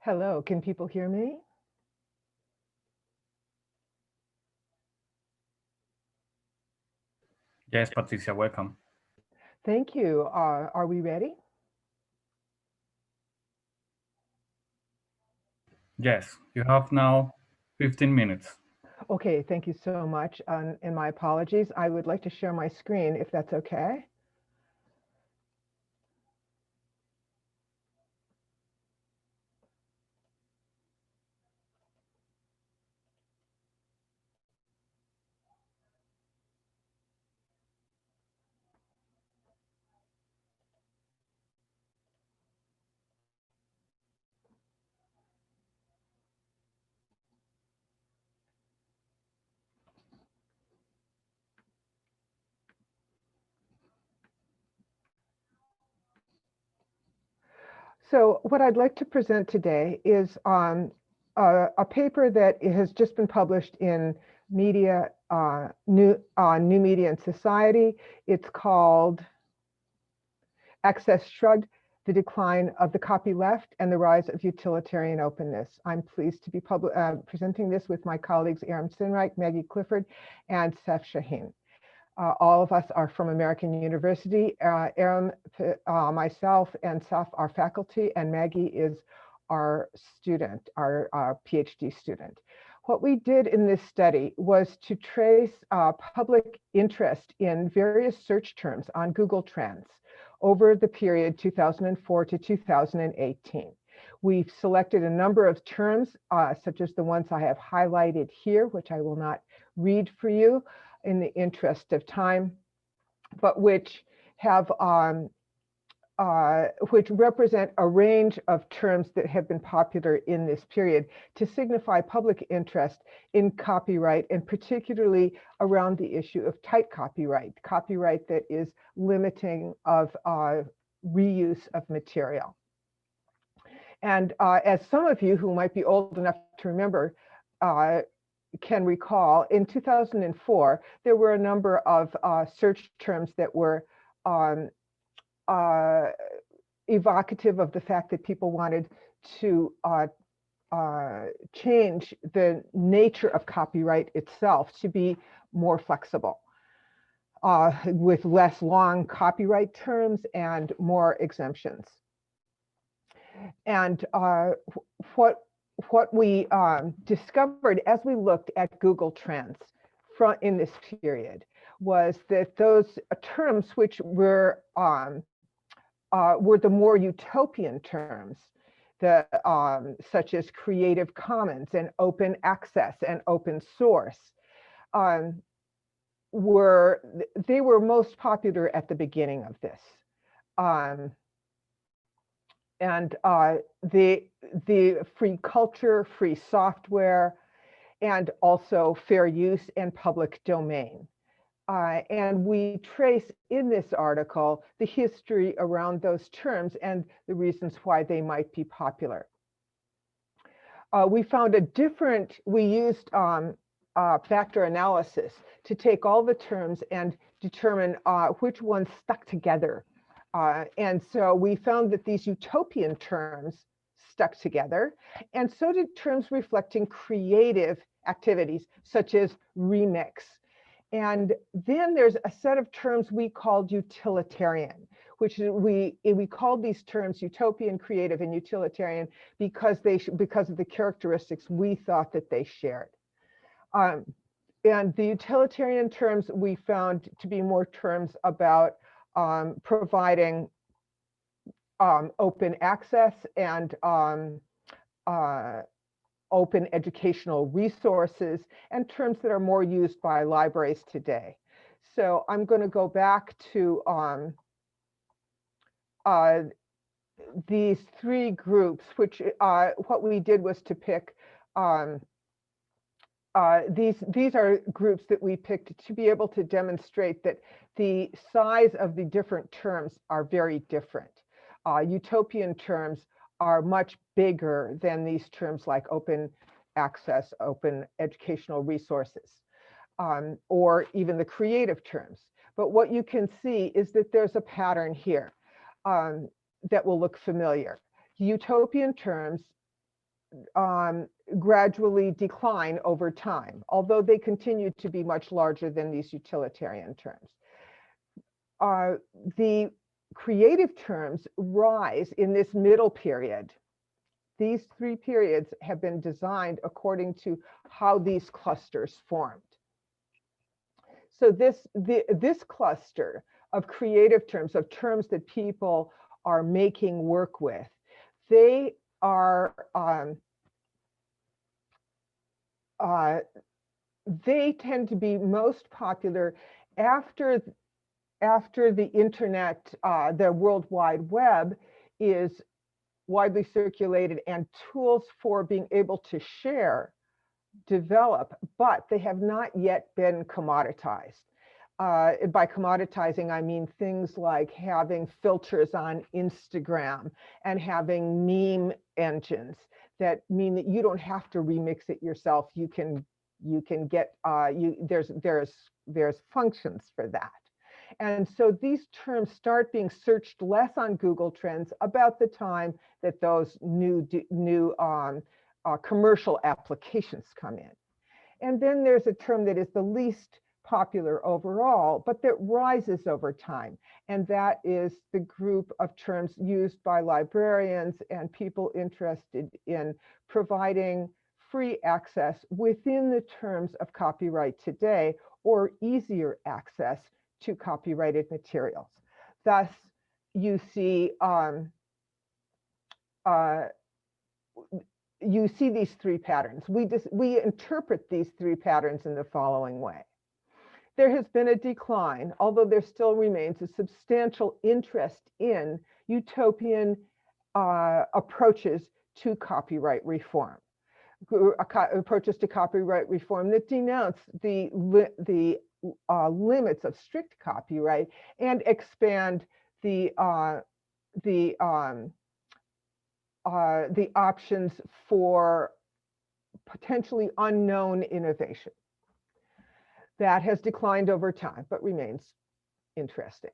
Hello, can people hear me? Yes, Patricia, welcome. Thank you. Are we ready? Yes, you have now 15 minutes. Okay, thank you so much. And my apologies. I would like to share my screen if that's okay. So what I'd like to present today is a paper that has just been published in Media, New Media and Society. It's called Access Shrugged, the Decline of the Copyleft and the Rise of Utilitarian Openness. I'm pleased to be presenting this with my colleagues Aram Sinreich, Maggie Clifford, and Seth Shaheen. All of us are from American University. Aram, myself, and Seth are faculty, and Maggie is our student, our PhD student. What we did in this study was to trace public interest in various search terms on Google Trends over the period 2004 to 2018. We've selected a number of terms, such as the ones I have highlighted here, which I will not read for you in the interest of time, but which have which represent a range of terms that have been popular in this period to signify public interest in copyright, and particularly around the issue of tight copyright that is limiting of reuse of material. And as some of you who might be old enough to remember can recall, in 2004, there were a number of search terms that were evocative of the fact that people wanted to change the nature of copyright itself to be more flexible, with less long copyright terms and more exemptions. And what we discovered as we looked at Google Trends in this period was that those terms which were the more utopian terms, such as Creative Commons and open access and open source, were most popular at the beginning of this. And the free culture, free software, and also fair use and public domain. And we trace in this article the history around those terms and the reasons why they might be popular. We found we used factor analysis to take all the terms and determine which ones stuck together. And so we found that these utopian terms stuck together, and so did terms reflecting creative activities, such as remix. And then there's a set of terms we called utilitarian, which we called these terms utopian, creative, and utilitarian because of the characteristics we thought that they shared. And the utilitarian terms we found to be more terms about providing open access and open educational resources, and terms that are more used by libraries today. So I'm going to go back to these three groups, which what we did was to pick these are groups that we picked to be able to demonstrate that the size of the different terms are very different. Utopian terms are much bigger than these terms like open access, open educational resources, or even the creative terms. But what you can see is that there's a pattern here that will look familiar. Utopian terms gradually decline over time, although they continue to be much larger than these utilitarian terms. The creative terms rise in this middle period. These three periods have been designed according to how these clusters formed. So this cluster of creative terms, of terms that people are making work with, they are they tend to be most popular after the internet, the World Wide Web is widely circulated and tools for being able to share develop, but they have not yet been commoditized. By commoditizing, I mean things like having filters on Instagram and having meme engines that mean that you don't have to remix it yourself. You can get there's functions for that. And so these terms start being searched less on Google Trends about the time that those new commercial applications come in. And then there's a term that is the least popular overall, but that rises over time. And that is the group of terms used by librarians and people interested in providing free access within the terms of copyright today, or easier access to copyrighted materials. Thus, you see these three patterns. We interpret these three patterns in the following way. There has been a decline, although there still remains a substantial interest in utopian approaches to copyright reform. Approaches to copyright reform that denounce the limits of strict copyright and expand the options for potentially unknown innovation. That has declined over time, but remains interesting.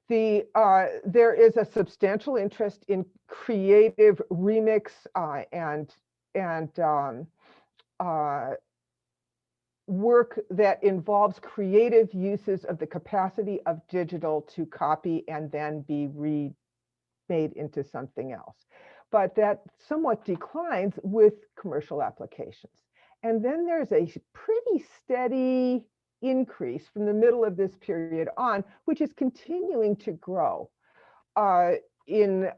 There is a substantial interest in creative remix and work that involves creative uses of the capacity of digital to copy and then be remade into something else. But that somewhat declines with commercial applications. And then there's a pretty steady increase from the middle of this period on, which is continuing to grow in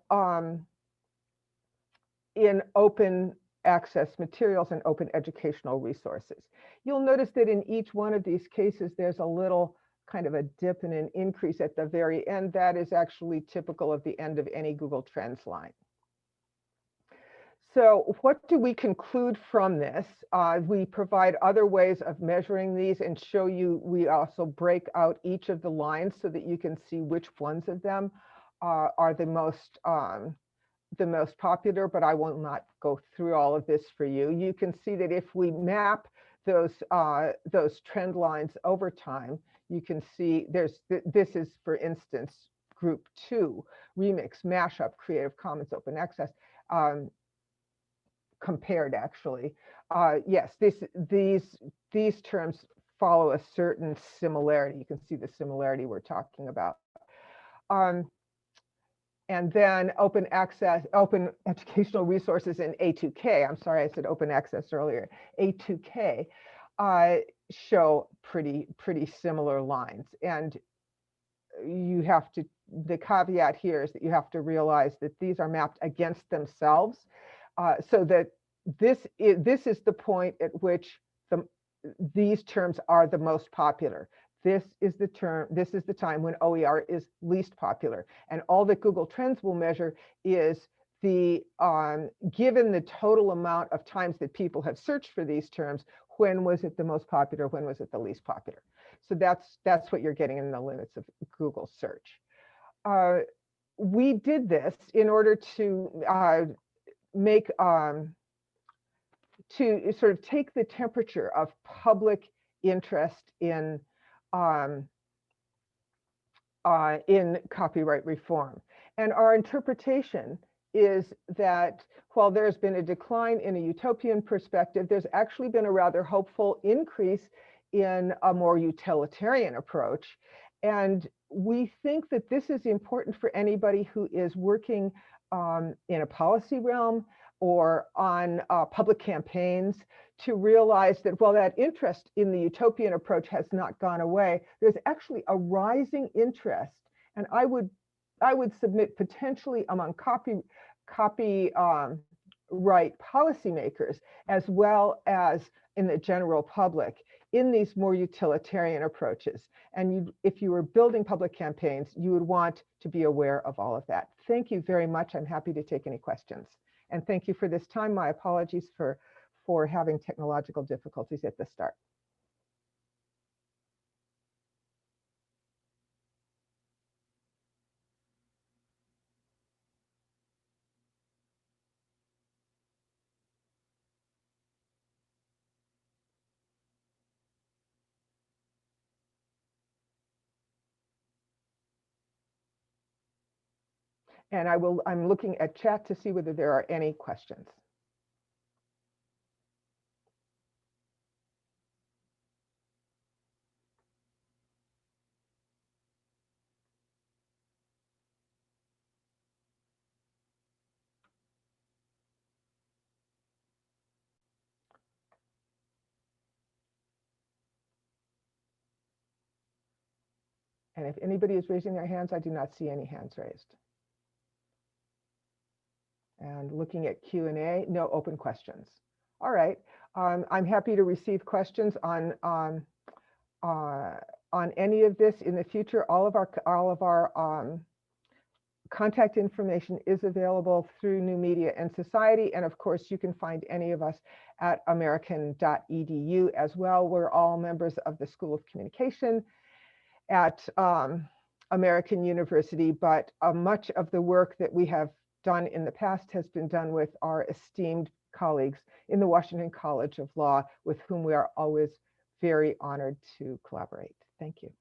open access materials and open educational resources. You'll notice that in each one of these cases, there's a little kind of a dip and an increase at the very end. That is actually typical of the end of any Google Trends line. So what do we conclude from this? We provide other ways of measuring these and show you, we also break out each of the lines so that you can see which ones of them are the most popular, but I will not go through all of this for you. You can see that if we map those trend lines over time, you can see this is, for instance, group 2, remix, mashup, Creative Commons, open access, compared actually. Yes, these terms follow a certain similarity. You can see the similarity we're talking about. And then open access, open educational resources in A2K, I'm sorry, I said open access earlier, A2K, show pretty similar lines. And you have to, the caveat here is that you have to realize that these are mapped against themselves, so that this is the point at which these terms are the most popular. This is the time when OER is least popular. And all that Google Trends will measure is the, given the total amount of times that people have searched for these terms, when was it the most popular, when was it the least popular? So that's what you're getting in the limits of Google search. We did this in order to make, to sort of take the temperature of public interest in copyright reform. And our interpretation is that while there's been a decline in a utopian perspective, there's actually been a rather hopeful increase in a more utilitarian approach. And we think that this is important for anybody who is working in a policy realm or on public campaigns, to realize that while that interest in the utopian approach has not gone away, there's actually a rising interest. And I would submit potentially among copyright policymakers, as well as in the general public, in these more utilitarian approaches. And if you were building public campaigns, you would want to be aware of all of that. Thank you very much. I'm happy to take any questions. And thank you for this time. My apologies for having technological difficulties at the start. And I'm looking at chat to see whether there are any questions. And if anybody is raising their hands, I do not see any hands raised. And looking at Q&A, no open questions. All right, I'm happy to receive questions on any of this in the future. All of our contact information is available through New Media and Society. And of course, you can find any of us at american.edu as well. We're all members of the School of Communication at American University, but much of the work that we have done in the past has been done with our esteemed colleagues in the Washington College of Law, with whom we are always very honored to collaborate. Thank you.